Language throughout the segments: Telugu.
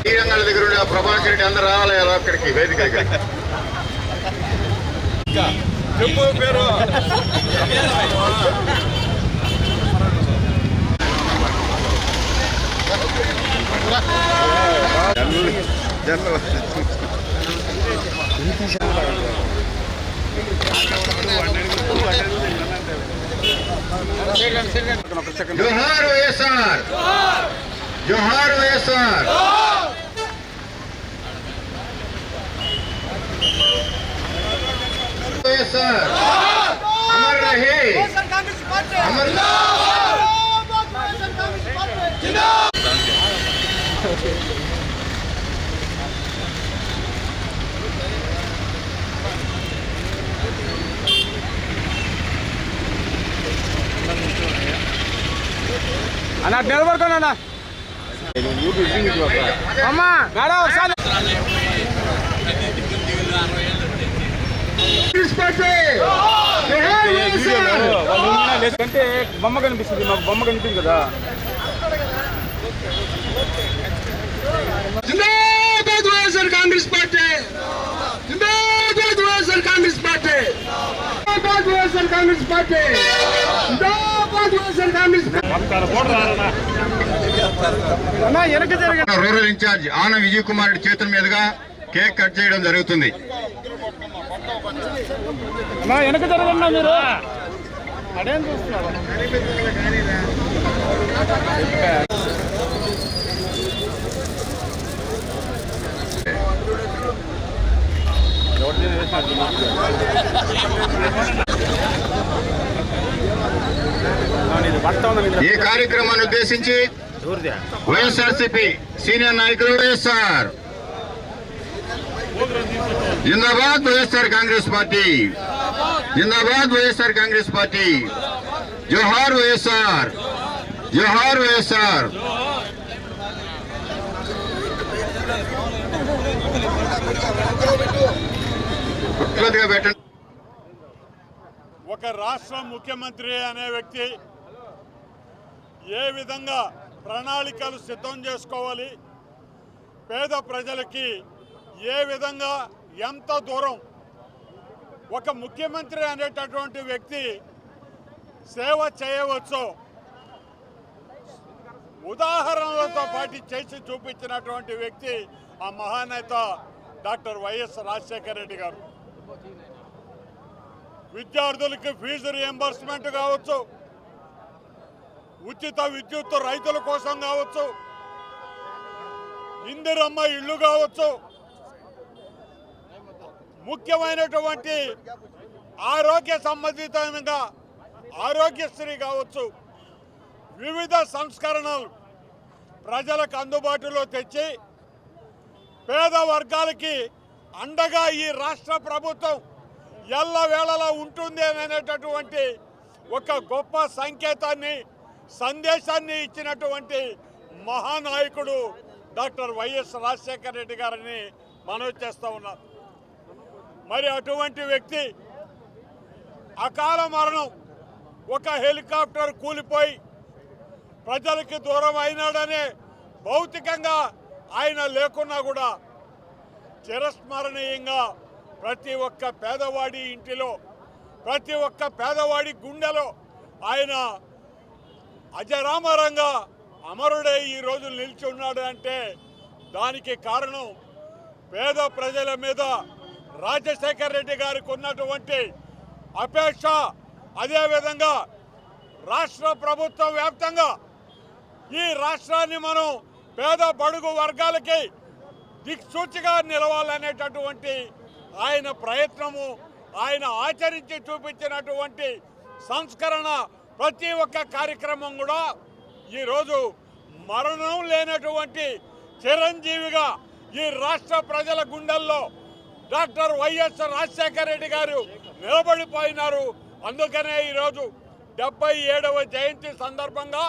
శ్రీరంగాల దగ్గర ఉండే ప్రభాకర్ రెడ్డి అందరూ రావాలి అక్కడికి వేదిక పేరు జోహార్ వైఎస్ఆర్, జోహార్ వైఎస్ఆర్. వైఎస్ఆర్ అమర్ రహే, అమర్. అన్నా నిలబడుకోండి అమ్మా మేడం ఒకసారి అంటే బొమ్మ కనిపిస్తుంది, మాకు బొమ్మ కనిపిస్తుంది కదా. YSR Congress party, YSR Congress party, YSR Congress party, YSR Congress. Rural incharge ఆన విజయ్ కుమార్ రెడ్డి చేతుల మీదుగా కేక్ కట్ చేయడం జరుగుతుంది. వెనక జరగండి మీరు, అదేం చూస్తున్నారు. ఈ కార్యక్రమాన్ని ఉద్దేశించి వైఎస్ఆర్సీపీ సీనియర్ నాయకులు వైఎస్ఆర్ జిందాబాద్, వైఎస్ఆర్ కాంగ్రెస్ పార్టీ జిందాబాద్, వైఎస్ఆర్ కాంగ్రెస్ పార్టీ, జోహార్ వైఎస్ఆర్, జోహార్ వైఎస్ఆర్. పెట్టండి. ఒక రాష్ట్ర ముఖ్యమంత్రి అనే వ్యక్తి ఏ విధంగా ప్రణాళికలు సిద్ధం చేసుకోవాలి, పేద ప్రజలకి ఏ విధంగా ఎంత దూరం ఒక ముఖ్యమంత్రి అనేటటువంటి వ్యక్తి సేవ చేయవచ్చు ఉదాహరణలతో పాటు చేసి చూపించినటువంటి వ్యక్తి ఆ మహానేత డాక్టర్ వైఎస్ రాజశేఖర రెడ్డి గారు. విద్యార్థులకి ఫీజు రియంబర్స్మెంట్ కావచ్చు, ఉచిత విద్యుత్ రైతుల కోసం కావచ్చు, ఇందిరమ్మ ఇళ్ళు కావచ్చు, ముఖ్యమైనటువంటి ఆరోగ్య సంబంధితంగా ఆరోగ్యశ్రీ కావచ్చు, వివిధ సంస్కరణలు ప్రజలకు అందుబాటులో తెచ్చి పేద వర్గాలకి అండగా ఈ రాష్ట్ర ప్రభుత్వం ఎల్లవేళలా ఉంటుంది అనేటటువంటి ఒక గొప్ప సంకేతాన్ని, సందేశాన్ని ఇచ్చినటువంటి మహానాయకుడు డాక్టర్ వైఎస్ రాజశేఖర రెడ్డి గారిని మనవి చేస్తూ ఉన్నాం. మరి అటువంటి వ్యక్తి అకాల మరణం, ఒక హెలికాప్టర్ కూలిపోయి ప్రజలకి దూరం అయినాడనే భౌతికంగా ఆయన లేకున్నా కూడా చిరస్మరణీయంగా ప్రతి ఒక్క పేదవాడి ఇంటిలో, ప్రతి ఒక్క పేదవాడి గుండెలో ఆయన అజరామరంగా అమరుడై ఈరోజు నిలిచి ఉన్నాడు అంటే దానికి కారణం పేద ప్రజల మీద రాజశేఖర రెడ్డి గారికి ఉన్నటువంటి అపేక్ష. అదేవిధంగా రాష్ట్ర ప్రభుత్వం వ్యాప్తంగా ఈ రాష్ట్రాన్ని మనం పేద బడుగు వర్గాలకి దిక్సూచిగా నిలవాలనేటటువంటి ఆయన ప్రయత్నము, ఆయన ఆచరించి చూపించినటువంటి సంస్కరణ ప్రతి ఒక్క కార్యక్రమం కూడా ఈరోజు మరణం లేనటువంటి చిరంజీవిగా ఈ రాష్ట్ర ప్రజల గుండెల్లో డాక్టర్ వైఎస్ రాజశేఖర రెడ్డి గారు నిలబడిపోయినారు. అందుకనే ఈరోజు 77వ జయంతి సందర్భంగా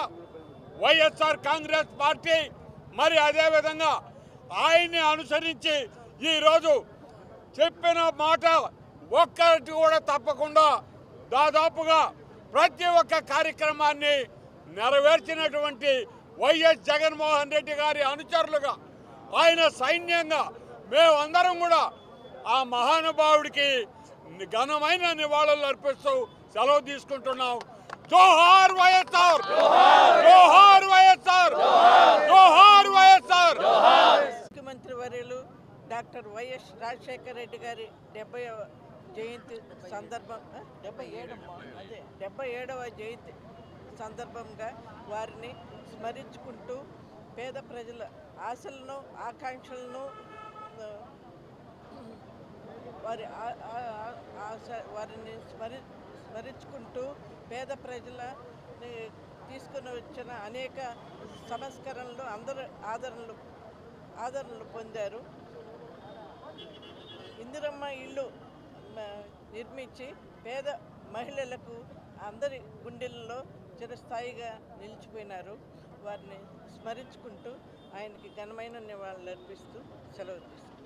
వైఎస్ఆర్ కాంగ్రెస్ పార్టీ మరి అదేవిధంగా ఆయన్ని అనుసరించి ఈరోజు చెప్పిన మాట ఒక్కటి కూడా తప్పకుండా దాదాపుగా ప్రతి ఒక్క కార్యక్రమాన్ని నెరవేర్చినటువంటి వైఎస్ జగన్మోహన్ రెడ్డి గారి అనుచరులుగా, ఆయన సైన్యంగా మేమందరం కూడా ఆ మహానుభావుడికి ఘనమైన నివాళులు అర్పిస్తూ సెలవు తీసుకుంటున్నాం. జోహార్ వైఎస్ఆర్, జోహార్ వైఎస్ఆర్, జోహార్ వైఎస్ఆర్. ముఖ్యమంత్రి వర్యులు డాక్టర్ వైఎస్ రాజశేఖర రెడ్డి గారి 70వ జయంతి సందర్భం 77వ జయంతి సందర్భంగా వారిని స్మరించుకుంటూ పేద ప్రజల ఆశలను ఆకాంక్షలను వారిని స్మరించుకుంటూ పేద ప్రజల తీసుకుని వచ్చిన అనేక సంస్కరణలు అందరూ ఆదరణలు పొందారు. ఇందిరమ్మ ఇల్లు నిర్మించి పేద మహిళలకు అందరి గుండెల్లో చిరస్థాయిగా నిలిచిపోయినారు. వారిని స్మరించుకుంటూ ఆయనకి ఘనమైన నివాళులు అర్పిస్తూ సెలవు తీసుకుంటారు.